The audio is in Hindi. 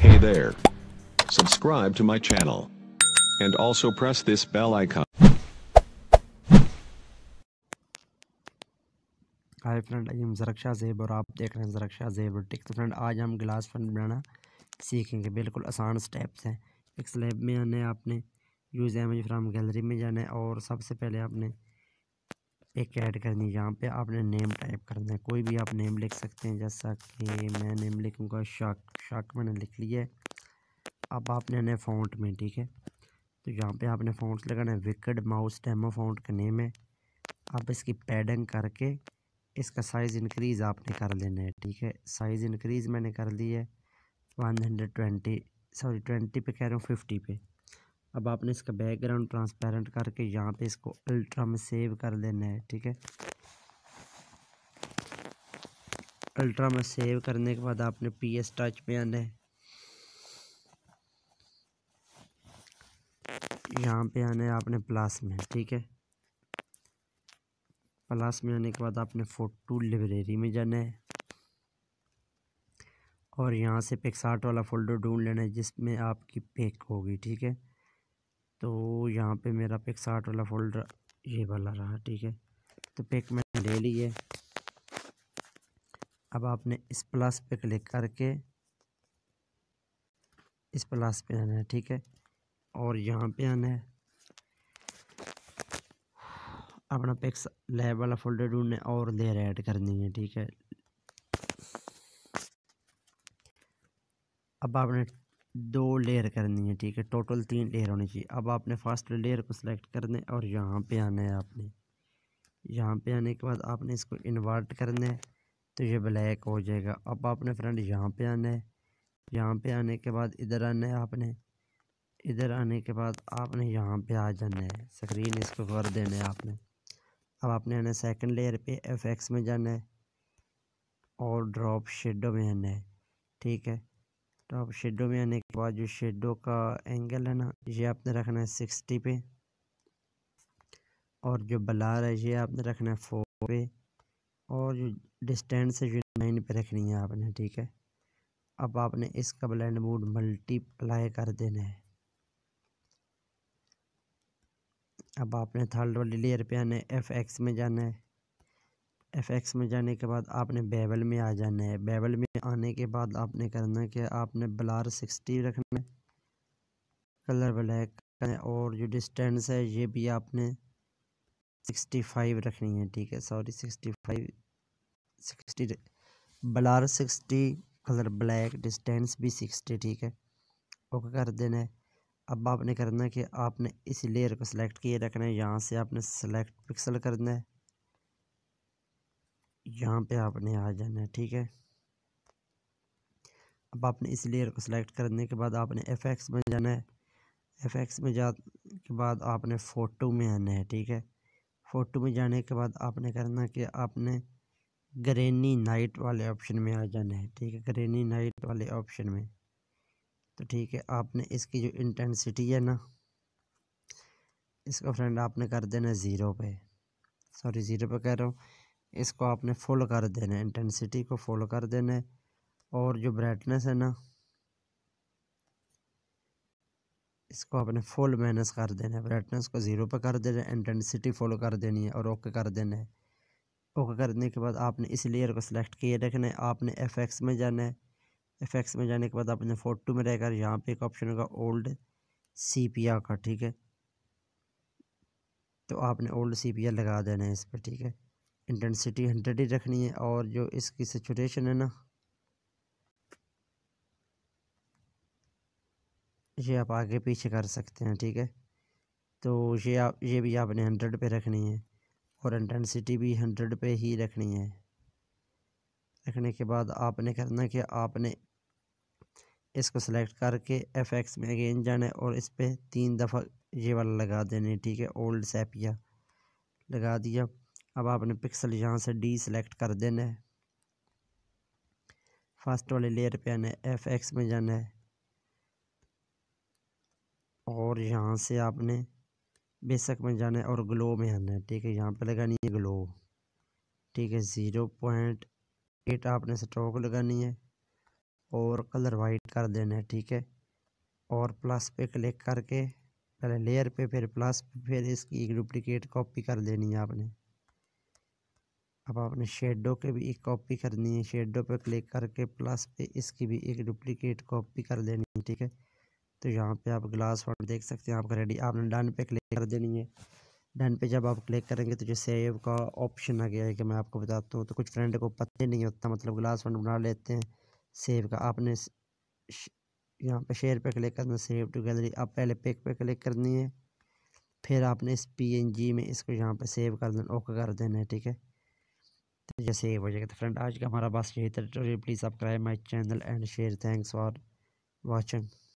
Hey there. Subscribe to my channel. And also press this bell icon. Hi friend, I am Zarak Shah Zeb और आप देख रहे हैं ज़रक शाह ज़ेब टिक। तो फ्रेंड, आज हम ग्लास फन बनाना सीखेंगे। बिल्कुल आसान स्टेप्स हैं। एक स्लैब में आना है, आपने यूज़ इमेज फ्रॉम गैलरी में जाना है और सबसे पहले आपने एक ऐड करनी है। यहाँ पे आपने नेम टाइप करना है, कोई भी आप नेम लिख सकते हैं। जैसा कि मैं नेम लिखूँगा शाक मैंने लिख लिया है। अब आपने आना है फ़ॉन्ट में, ठीक है। तो यहाँ पे आपने फ़ॉन्ट्स लगाना है। विकेड माउस डेमो फ़ॉन्ट का नेम है। आप इसकी पैडिंग करके इसका साइज़ इंक्रीज़ आपने कर लेना है, ठीक है। साइज़ इंक्रीज़ मैंने कर ली है 20 पे कह रहा हूँ, 50 पे। अब आपने इसका बैकग्राउंड ट्रांसपेरेंट करके यहाँ पे इसको अल्ट्रा में सेव कर लेना है, ठीक है। अल्ट्रा में सेव करने के बाद आपने PS टच पे आना है। यहाँ पे आना है आपने प्लस में, ठीक है। प्लस में आने के बाद आपने फोटो लाइब्रेरी में जाना है और यहाँ से पिक्सआर्ट वाला फ़ोल्डर ढूंढ लेना है जिसमें आपकी पिक होगी, ठीक है। तो यहाँ पे मेरा पिक्सआर्ट वाला फ़ोल्डर ये वाला रहा, ठीक है। तो पिक मैंने ले ली है। अब आपने इस प्लस पे क्लिक करके इस प्लस पे आना है, ठीक है। और यहाँ पे आना है, अपना पिक्स लैब वाला फ़ोल्डर ढूंढना है और लेयर ऐड करनी है, ठीक है। अब आपने 2 लेयर करनी है, ठीक है। टोटल 3 लेयर होनी चाहिए। अब आपने फर्स्ट लेयर को सिलेक्ट करना है और यहाँ पे आना है। आपने यहाँ पे आने के बाद आपने इसको इन्वर्ट करना है तो ये ब्लैक हो जाएगा। अब आपने फ्रेंड यहाँ पे आना है। यहाँ पे आने के बाद इधर आना है। आपने इधर आने के बाद आपने यहाँ पे आ जाना है, स्क्रीन इसको कर देना है आपने। अब आपने आना है सेकंड लेयर पे, FX में जाना है और ड्रॉप शेडो में आना है, ठीक है। ड्रॉप शेडो में आने के बाद जो शेडो का एंगल है ना, ये आपने रखना है 60 पे और जो ब्लर है ये आपने रखना है 4 पे और जो डिस्टेंस है जो 9 पे रखनी है आपने, ठीक है। अब आपने इसका ब्लेंड मोड मल्टीप्लाई कर देना है। अब आपने थर्ड वाली लेयर पे आना है, FX में जाना है। FX में जाने के बाद आपने बेवल में आ जाना है। बेवल में आने के बाद आपने करना है कि आपने ब्लर 60 रखना है, कलर ब्लैक है और जो डिस्टेंस है ये भी आपने 65 रखनी है, ठीक है। Sorry 65 60 blur 60, colour black, distance भी 60, ठीक है। ओके कर देना है। अब आपने करना है कि आपने इस लेयर को सिलेक्ट किए रखना है। यहाँ से आपने सेलेक्ट पिक्सल करना है, यहाँ पे आपने आ जाना है, ठीक है। अब आपने इस लेयर को सिलेक्ट करने के बाद आपने FX में जाना है। FX में जाने के बाद आपने फ़ोटो में आना है, ठीक है। फ़ोटो में जाने के बाद आपने करना कि आपने ग्रेनी नाइट वाले ऑप्शन में आ जाना है, ठीक है। ग्रेनी नाइट वाले ऑप्शन में, तो ठीक है। आपने इसकी जो इंटेंसिटी है ना, इसको फ्रेंड आपने कर देना है 0 पे, सॉरी 0 पे कह रहा हूँ। इसको आपने फुल कर देना है, इंटेंसिटी को फुल कर देना है। और जो ब्राइटनेस है ना, इसको आपने फुल माइनस कर देना है। ब्राइटनेस को 0 पे कर देना है, इंटेंसिटी फुल कर देनी है और ओके कर देना है। ओके करने के बाद आपने इस लेयर को सिलेक्ट किए रखना है। आपने FX में जाना है। FX में जाने के बाद आपने फ़ोटो में रहकर यहाँ पे एक ऑप्शन होगा ओल्ड सीपिया का, ठीक है। तो आपने ओल्ड सीपिया लगा देना है इस पर, ठीक है। इंटेंसिटी 100 ही रखनी है और जो इसकी सैचुरेशन है ना, ये आप आगे पीछे कर सकते हैं, ठीक है। तो ये भी आपने 100 पे रखनी है और इंटेंसिटी भी 100 पे ही रखनी है। रखने के बाद आपने करना कि आपने इसको सेलेक्ट करके FX में अगेन जाना है और इस पर 3 दफ़ा ये वाला लगा देने, ठीक है। ओल्ड सेपिया लगा दिया। अब आपने पिक्सल यहाँ से D सेलेक्ट कर देना है। फर्स्ट वाले लेयर पे आना है, FX में जाना है और यहाँ से आपने बेसिक में जाना है और ग्लो में आना है, ठीक है। यहाँ पे लगानी है ग्लो, ठीक है। 0.8 आपने स्ट्रोक लगानी है और कलर वाइट कर देना है, ठीक है। और प्लस पे क्लिक करके पहले लेयर पे, फिर प्लस पे, फिर इसकी एक डुप्लीकेट कॉपी कर देनी है आपने। अब आपने शेडो के भी एक कॉपी करनी है, शेडो पे क्लिक करके प्लस पे इसकी भी एक डुप्लीकेट कॉपी कर देनी है, ठीक है। तो यहाँ पे आप ग्लास फॉन्ट देख सकते हैं आपका रेडी। आपने डन पे क्लिक कर देनी है। डन पे जब आप क्लिक करेंगे तो जो सेव का ऑप्शन आ गया है कि मैं आपको बताता हूँ, तो कुछ फ्रेंड को पता ही नहीं होता, मतलब ग्लास फॉन्ट बना लेते हैं सेव का। आपने यहाँ पे शेयर पे क्लिक करना, सेव टू गैलरी। आप पहले पिक पे क्लिक करनी है, फिर आपने इस PNG में इसको यहाँ पे सेव कर देना, ओके कर देना है, ठीक है। तो ये सेव हो जाएगा। तो फ्रेंड आज का हमारा बस यही था tutorial. Please subscribe my channel and share. Thanks for watching.